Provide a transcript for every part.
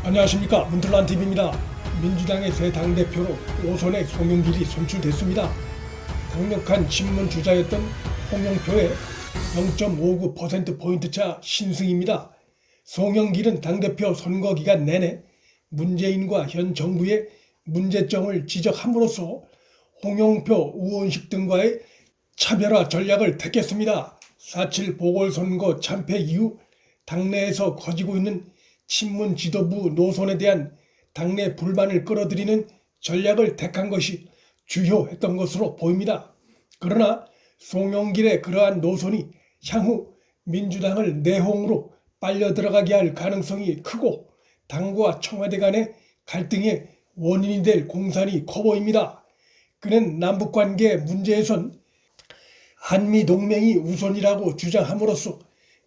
안녕하십니까, 문틀란TV입니다. 민주당의 새 당대표로 5선의 송영길이 선출됐습니다. 강력한 친문 주자였던 홍영표의 0.59%포인트 차 신승입니다. 송영길은 당대표 선거 기간 내내 문재인과 현 정부의 문제점을 지적함으로써 홍영표, 우원식 등과의 차별화 전략을 택했습니다. 4.7 보궐선거 참패 이후 당내에서 커지고 있는 친문 지도부 노선에 대한 당내 불만을 끌어들이는 전략을 택한 것이 주요했던 것으로 보입니다. 그러나 송영길의 그러한 노선이 향후 민주당을 내홍으로 빨려 들어가게 할 가능성이 크고 당과 청와대 간의 갈등의 원인이 될 공산이 커 보입니다. 그는 남북관계 문제에선 한미동맹이 우선이라고 주장함으로써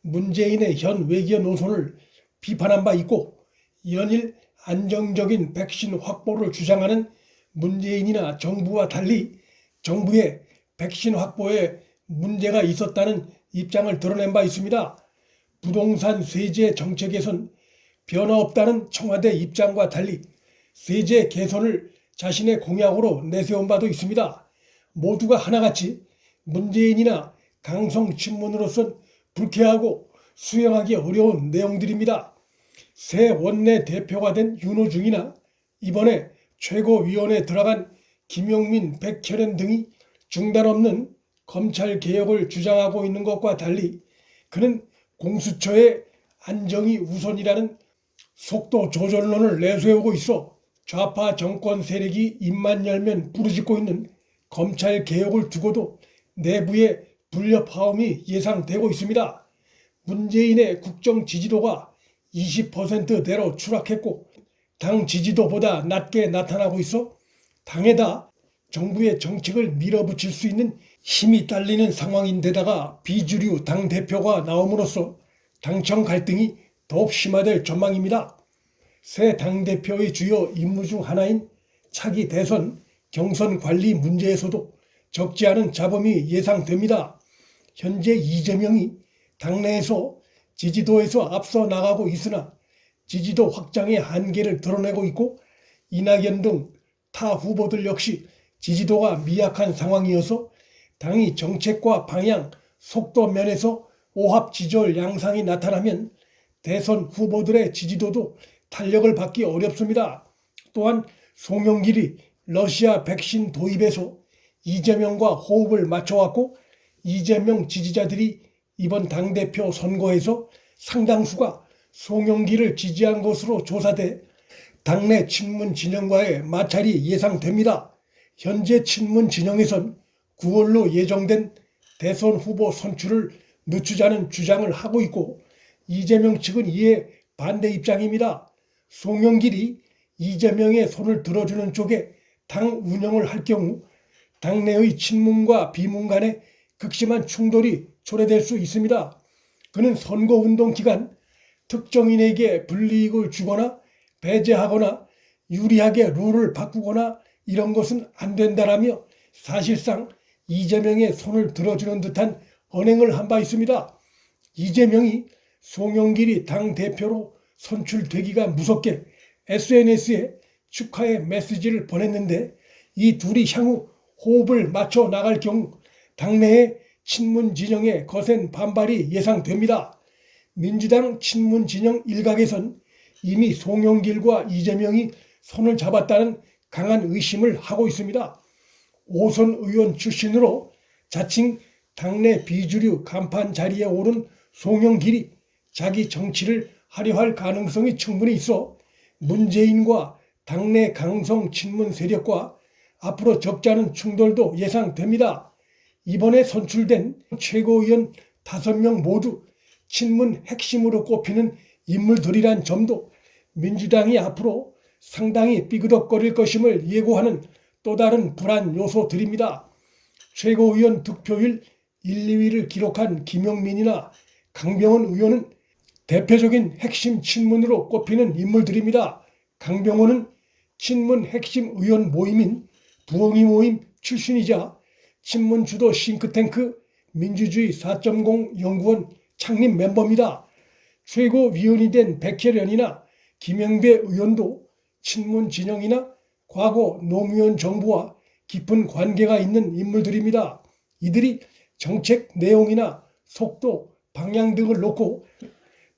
문재인의 현 외교 노선을 비판한 바 있고, 연일 안정적인 백신 확보를 주장하는 문재인이나 정부와 달리 정부의 백신 확보에 문제가 있었다는 입장을 드러낸 바 있습니다. 부동산 세제 정책에선 변화 없다는 청와대 입장과 달리 세제 개선을 자신의 공약으로 내세운 바도 있습니다. 모두가 하나같이 문재인이나 강성 친문으로선 불쾌하고 수용하기 어려운 내용들입니다. 새 원내대표가 된 윤호중이나 이번에 최고위원회에 들어간 김용민, 백혜련 등이 중단 없는 검찰개혁을 주장하고 있는 것과 달리 그는 공수처의 안정이 우선이라는 속도 조절론을 내세우고 있어 좌파 정권 세력이 입만 열면 부르짖고 있는 검찰개혁을 두고도 내부의 불협화음이 예상되고 있습니다. 문재인의 국정 지지도가 20%대로 추락했고 당 지지도보다 낮게 나타나고 있어 당에다 정부의 정책을 밀어붙일 수 있는 힘이 딸리는 상황인데다가 비주류 당대표가 나옴으로써 당청 갈등이 더욱 심화될 전망입니다. 새 당대표의 주요 임무 중 하나인 차기 대선 경선 관리 문제에서도 적지 않은 잡음이 예상됩니다. 현재 이재명이 당내에서 지지도에서 앞서 나가고 있으나 지지도 확장의 한계를 드러내고 있고, 이낙연 등 타 후보들 역시 지지도가 미약한 상황이어서 당이 정책과 방향, 속도 면에서 오합지졸 양상이 나타나면 대선 후보들의 지지도도 탄력을 받기 어렵습니다. 또한 송영길이 러시아 백신 도입에서 이재명과 호흡을 맞춰왔고, 이재명 지지자들이 이번 당대표 선거에서 상당수가 송영길을 지지한 것으로 조사돼 당내 친문 진영과의 마찰이 예상됩니다. 현재 친문 진영에선 9월로 예정된 대선 후보 선출을 늦추자는 주장을 하고 있고, 이재명 측은 이에 반대 입장입니다. 송영길이 이재명의 손을 들어주는 쪽에 당 운영을 할 경우 당내의 친문과 비문 간의 극심한 충돌이 초래될 수 있습니다. 그는 선거운동 기간 특정인에게 불이익을 주거나 배제하거나 유리하게 룰을 바꾸거나 이런 것은 안 된다라며 사실상 이재명의 손을 들어주는 듯한 언행을 한 바 있습니다. 이재명이 송영길이 당대표로 선출되기가 무섭게 SNS에 축하의 메시지를 보냈는데, 이 둘이 향후 호흡을 맞춰 나갈 경우 당내의 친문 진영의 거센 반발이 예상됩니다. 민주당 친문 진영 일각에선 이미 송영길과 이재명이 손을 잡았다는 강한 의심을 하고 있습니다. 5선 의원 출신으로 자칭 당내 비주류 간판 자리에 오른 송영길이 자기 정치를 하려 할 가능성이 충분히 있어 문재인과 당내 강성 친문 세력과 앞으로 적지 않은 충돌도 예상됩니다. 이번에 선출된 최고위원 5명 모두 친문 핵심으로 꼽히는 인물들이란 점도 민주당이 앞으로 상당히 삐그덕거릴 것임을 예고하는 또 다른 불안 요소들입니다. 최고위원 득표율 1, 2위를 기록한 김용민이나 강병원 의원은 대표적인 핵심 친문으로 꼽히는 인물들입니다. 강병원은 친문 핵심 의원 모임인 부엉이 모임 출신이자 친문 주도 싱크탱크 민주주의 4.0 연구원 창립 멤버입니다. 최고위원이 된 백혜련이나 김영배 의원도 친문 진영이나 과거 노무현 정부와 깊은 관계가 있는 인물들입니다. 이들이 정책 내용이나 속도, 방향 등을 놓고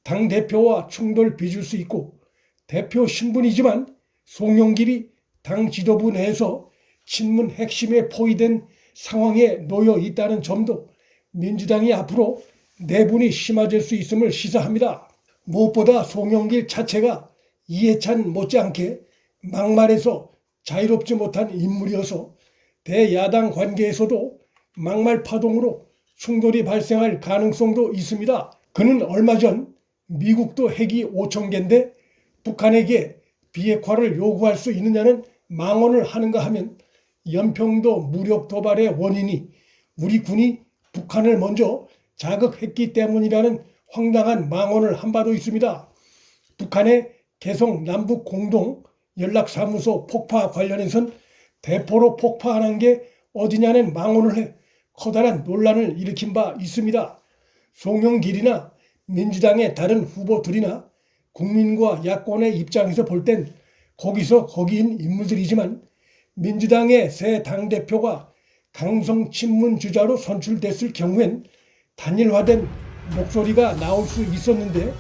당대표와 충돌 빚을 수 있고, 대표 신분이지만 송영길이 당 지도부 내에서 친문 핵심에 포위된 상황에 놓여 있다는 점도 민주당이 앞으로 내분이 심해질 수 있음을 시사합니다. 무엇보다 송영길 자체가 이해찬 못지않게 막말에서 자유롭지 못한 인물이어서 대야당 관계에서도 막말 파동으로 충돌이 발생할 가능성도 있습니다. 그는 얼마 전 미국도 핵이 5,000개인데 북한에게 비핵화를 요구할 수 있느냐는 망언을 하는가 하면 연평도 무력 도발의 원인이 우리 군이 북한을 먼저 자극했기 때문이라는 황당한 망언을 한 바도 있습니다. 북한의 개성 남북 공동 연락사무소 폭파 관련해선 대포로 폭파하는 게 어디냐는 망언을 해 커다란 논란을 일으킨 바 있습니다. 송영길이나 민주당의 다른 후보들이나 국민과 야권의 입장에서 볼 땐 거기서 거기인 인물들이지만 민주당의 새 당대표가 강성 친문 주자로 선출됐을 경우엔 단일화된 목소리가 나올 수 있었는데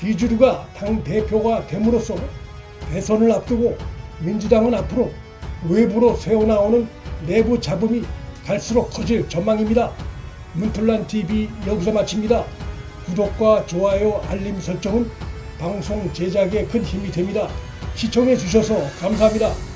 비주류가 당대표가 됨으로써 대선을 앞두고 민주당은 앞으로 외부로 새어나오는 내부 잡음이 갈수록 커질 전망입니다. 문틀란TV 여기서 마칩니다. 구독과 좋아요, 알림 설정은 방송 제작에 큰 힘이 됩니다. 시청해 주셔서 감사합니다.